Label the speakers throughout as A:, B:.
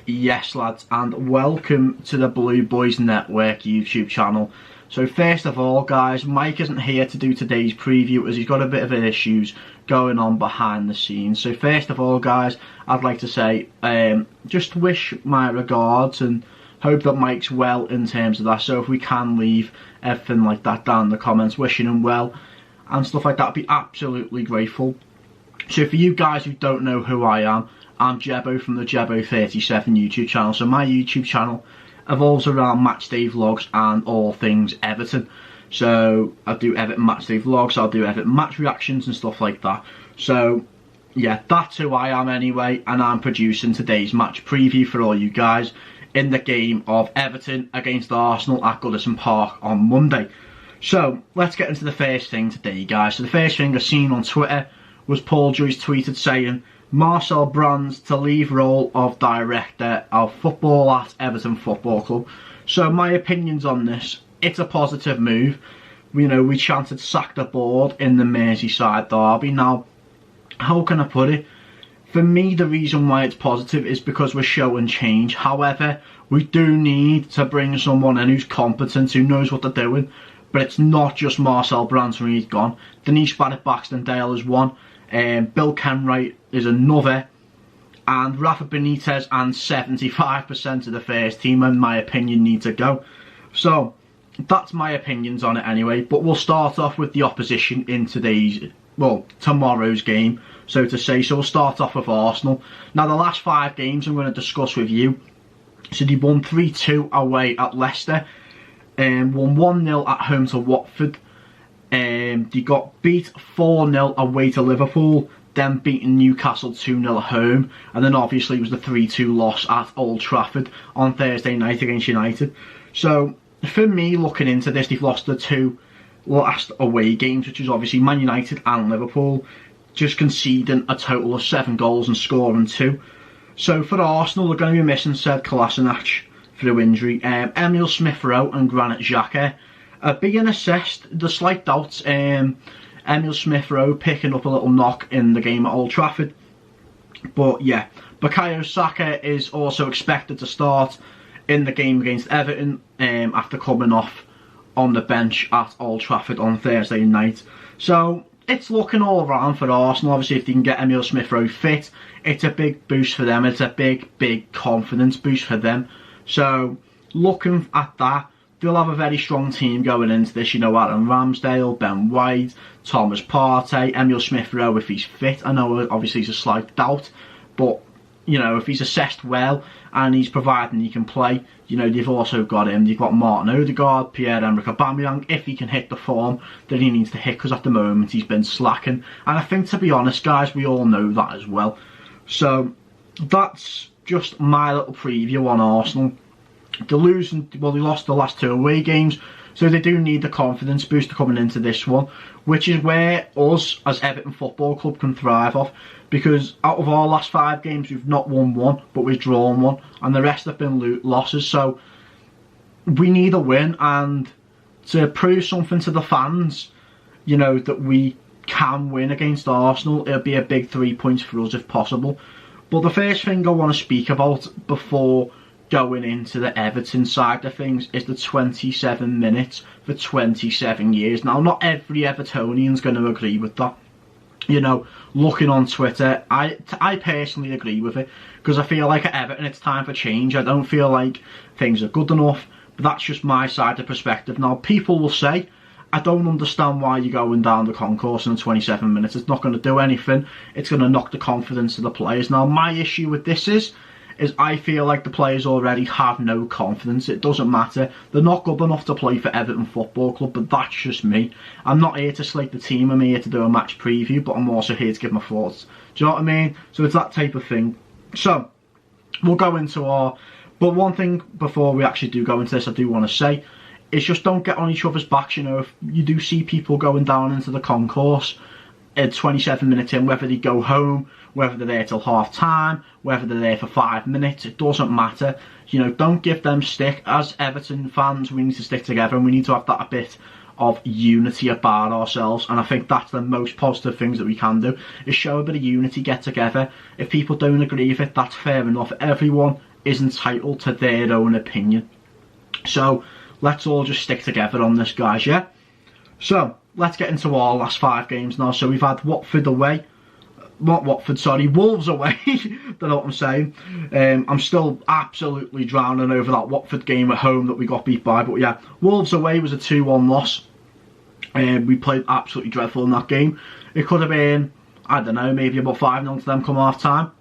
A: Yes lads, and welcome to the Blue Boys Network YouTube channel. So first of all guys, Mike isn't here to do today's preview as he's got a bit of issues going on behind the scenes. So first of all guys, I'd like to say just wish my regards and hope that Mike's well in terms of that. So if we can leave everything like that down in the comments, wishing him well and stuff like that, I'd be absolutely grateful. So for you guys who don't know who I am, I'm JEBBO from the JEBBO37 YouTube channel. So my YouTube channel evolves around matchday vlogs and all things Everton. So I do Everton matchday vlogs, I'll do Everton match reactions and stuff like that. So yeah, that's who I am anyway, and I'm producing today's match preview for all you guys in the game of Everton against Arsenal at Goodison Park on Monday. So let's get into the first thing today guys. So the first thing I seen on Twitter was Paul Joyce tweeted saying Marcel Brands to leave role of director of football at Everton Football Club. So my opinions on this, it's a positive move. You know, we chanted sack the board in the Merseyside derby. Now, how can I put it? For me, the reason why it's positive is because we're showing change. However, we do need to bring someone in who's competent, who knows what they're doing. But it's not just Marcel Brands when he's gone. Denise Barrett-Baxterdale is one. Bill Kenwright is another, and Rafa Benitez and 75% of the first team, in my opinion, need to go. So that's my opinions on it anyway. But we'll start off with the opposition in tomorrow's game, so to say. So we'll start off with Arsenal. Now the last 5 games I'm going to discuss with you. So they won 3-2 away at Leicester, and won 1-0 at home to Watford. They got beat 4-0 away to Liverpool, then beaten Newcastle 2-0 at home, and then obviously it was the 3-2 loss at Old Trafford on Thursday night against United. So for me, looking into this, they've lost the 2 last away games, which is obviously Man United and Liverpool, just conceding a total of 7 goals and scoring 2. So for Arsenal, they're going to be missing Sead Kolasinac through injury, Emile Smith-Rowe and Granit Xhaka being assessed. The slight doubts, Emile Smith-Rowe picking up a little knock in the game at Old Trafford. But yeah, Bukayo Saka is also expected to start in the game against Everton after coming off on the bench at Old Trafford on Thursday night. So it's looking all around for Arsenal. Obviously, if they can get Emile Smith-Rowe fit, it's a big boost for them. It's a big confidence boost for them. So looking at that, they'll have a very strong team going into this. You know, Aaron Ramsdale, Ben White, Thomas Partey, Emile Smith-Rowe if he's fit. I know obviously he's a slight doubt, but you know, if he's assessed well and he's providing he can play, you know, they've also got him. You've got Martin Odegaard, Pierre-Emerick Aubameyang. If he can hit the form that he needs to hit, because at the moment he's been slacking. And I think, to be honest guys, we all know that as well. So that's just my little preview on Arsenal. They lost the last 2 away games, so they do need the confidence booster coming into this one, which is where us as Everton Football Club can thrive off, because out of our last 5 games we've not won 1, but we've drawn 1, and the rest have been losses. So we need a win, and to prove something to the fans, you know, that we can win against Arsenal, it'll be a big 3 points for us if possible. But the first thing I want to speak about before going into the Everton side of things is the 27 minutes for 27 years. Now, not every Evertonian's going to agree with that. You know, looking on Twitter, I personally agree with it, because I feel like at Everton it's time for change. I don't feel like things are good enough, but that's just my side of perspective. Now, people will say, I don't understand why you're going down the concourse in 27 minutes. It's not going to do anything. It's going to knock the confidence of the players. Now, my issue with this is I feel like the players already have no confidence. It doesn't matter. They're not good enough to play for Everton Football Club, but that's just me. I'm not here to slate the team. I'm here to do a match preview, but I'm also here to give my thoughts. Do you know what I mean? So it's that type of thing. So we'll go into our... But one thing before we actually do go into this, I do want to say, is just don't get on each other's backs. You know, if you do see people going down into the concourse at 27 minutes in, whether they go home, whether they're there till half time, whether they're there for 5 minutes, it doesn't matter. You know, don't give them stick. As Everton fans, we need to stick together, and we need to have that a bit of unity about ourselves, and I think that's the most positive things that we can do, is show a bit of unity, get together. If people don't agree with it, that's fair enough. Everyone is entitled to their own opinion. So let's all just stick together on this, guys, yeah? So let's get into our last 5 games now. So we've had Watford away. Not Watford, sorry, Wolves away. Don't know what I'm saying. I'm still absolutely drowning over that Watford game at home that we got beat by. But yeah, Wolves away was a 2-1 loss. We played absolutely dreadful in that game. It could have been, I don't know, maybe about 5-0 to them come half time.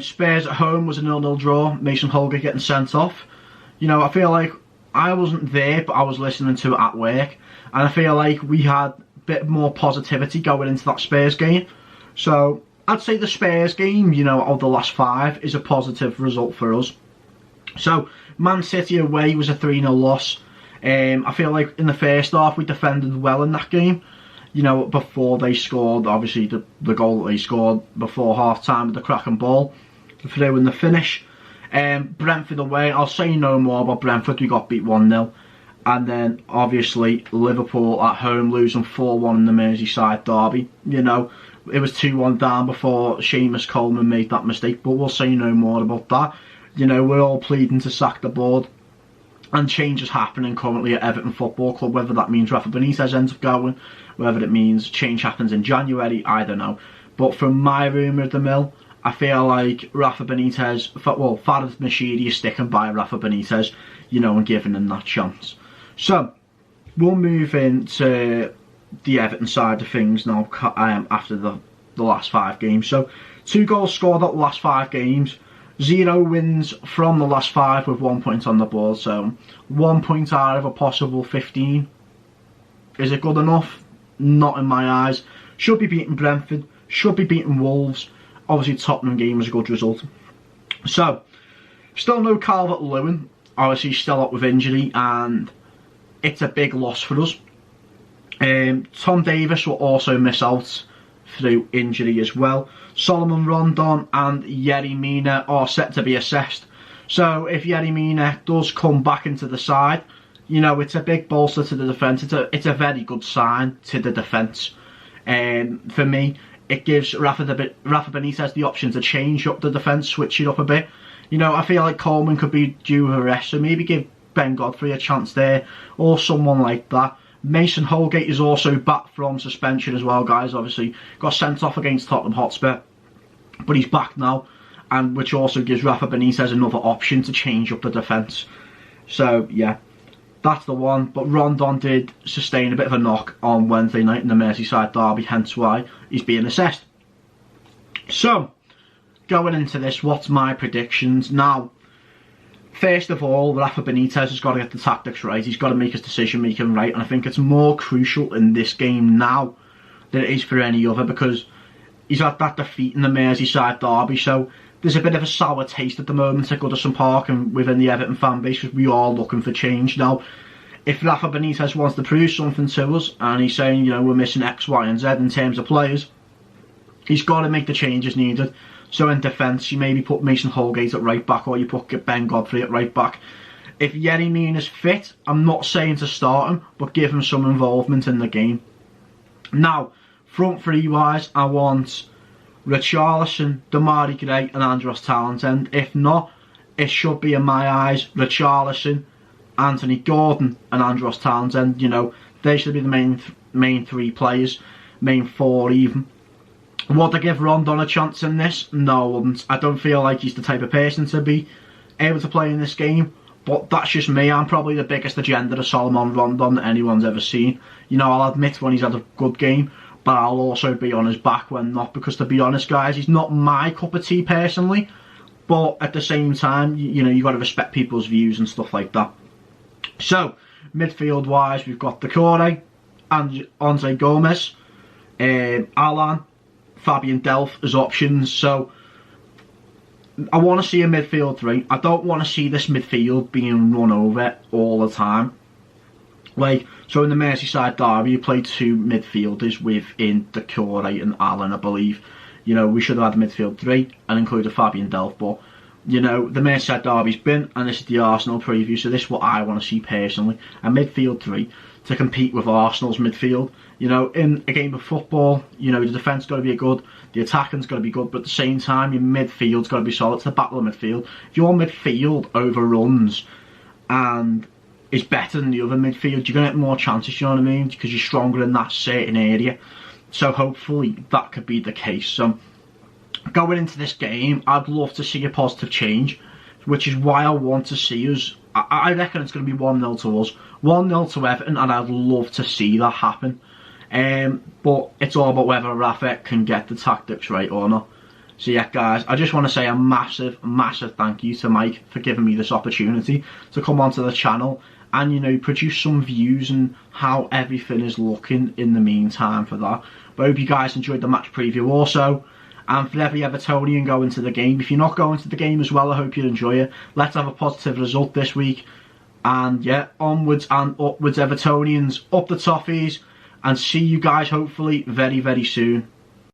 A: Spurs at home was a 0-0 draw. Mason Holgate getting sent off. You know, I feel like I wasn't there, but I was listening to it at work. And I feel like we had a bit more positivity going into that Spurs game. So I'd say the Spurs game, you know, of the last 5 is a positive result for us. So Man City away was a 3-0 loss. I feel like in the first half we defended well in that game. You know, before they scored, obviously the goal that they scored before half time with the cracking ball through in the finish. Brentford away, I'll say no more about Brentford. We got beat 1-0. And then obviously Liverpool at home losing 4-1 in the Merseyside derby. You know, it was 2-1 down before Seamus Coleman made that mistake, but we'll say no more about that. You know, we're all pleading to sack the board, and change is happening currently at Everton Football Club. Whether that means Rafa Benitez ends up going, whether it means change happens in January, I don't know. But from my rumour of the mill, I feel like Rafa Benitez, well, Farhad Mashiri is sticking by Rafa Benitez, you know, and giving him that chance. So we'll move into the Everton side of things now after the last 5 games. So 2 goals scored at the last 5 games, 0 wins from the last 5 with 1 point on the board. So 1 point out of a possible 15. Is it good enough? Not in my eyes. Should be beating Brentford, should be beating Wolves. Obviously Tottenham game was a good result. So still no Calvert-Lewin, obviously still up with injury, and it's a big loss for us. Tom Davies will also miss out through injury as well. Solomon Rondon and Yerry Mina are set to be assessed. So if Yerry Mina does come back into the side, you know, it's a big bolster to the defence. It's a very good sign to the defence. For me, it gives Rafa Benitez the option to change up the defence, switch it up a bit. You know, I feel like Coleman could be due a rest, so maybe give Ben Godfrey a chance there, or someone like that. Mason Holgate is also back from suspension as well, guys. Obviously got sent off against Tottenham Hotspur, but he's back now, and which also gives Rafa Benitez another option to change up the defence. So yeah, that's the one. But Rondon did sustain a bit of a knock on Wednesday night in the Merseyside derby, hence why he's being assessed. So going into this, what's my predictions now? First of all, Rafa Benitez has got to get the tactics right. He's got to make his decision making right, and I think it's more crucial in this game now than it is for any other, because he's had that defeat in the Merseyside derby, so there's a bit of a sour taste at the moment at Goodison Park and within the Everton fan base, because we are looking for change now. If Rafa Benitez wants to prove something to us, and he's saying, you know, we're missing X, Y and Z in terms of players, he's got to make the changes needed. So in defence, you maybe put Mason Holgate at right back, or you put Ben Godfrey at right back. If Yerry Mina's fit, I'm not saying to start him, but give him some involvement in the game. Now, front three wise, I want Richarlison, Damari Gray and Andros Townsend. If not, it should be, in my eyes, Richarlison, Anthony Gordon and Andros Townsend. You know, they should be the main 3 players, main 4 even. Would I give Rondon a chance in this? No, I wouldn't. I don't feel like he's the type of person to be able to play in this game. But that's just me. I'm probably the biggest agenda of Solomon Rondon that anyone's ever seen. You know, I'll admit when he's had a good game, but I'll also be on his back when not. Because to be honest, guys, he's not my cup of tea personally. But at the same time, you know, you've got to respect people's views and stuff like that. So, midfield-wise, we've got Decore, and Andre Gomez, Alan, Fabian Delph as options. So I want to see a midfield 3. I don't want to see this midfield being run over all the time. Like, so in the Merseyside derby, you played 2 midfielders within Decore and Allen, I believe. You know, we should have had a midfield 3 and included Fabian Delph. But, you know, the Merseyside derby's been, and this is the Arsenal preview, so this is what I want to see personally. A midfield 3 to compete with Arsenal's midfield. You know, in a game of football, you know, the defence got to be good, the attacking's got to be good, but at the same time, your midfield's got to be solid. It's the battle of midfield. If your midfield overruns and is better than the other midfield, you're going to get more chances, you know what I mean? Because you're stronger in that certain area. So hopefully that could be the case. So going into this game, I'd love to see a positive change, which is why I want to see us. I reckon it's going to be 1-0 to us, 1-0 to Everton, and I'd love to see that happen. But it's all about whether Rafa can get the tactics right or not. So yeah, guys, I just want to say a massive thank you to Mike for giving me this opportunity to come onto the channel and, you know, produce some views and how everything is looking in the meantime for that. But I hope you guys enjoyed the match preview also. And for every Evertonian going to the game, if you're not going to the game as well, I hope you enjoy it. Let's have a positive result this week. And yeah, onwards and upwards Evertonians, up the toffees. And see you guys hopefully very soon.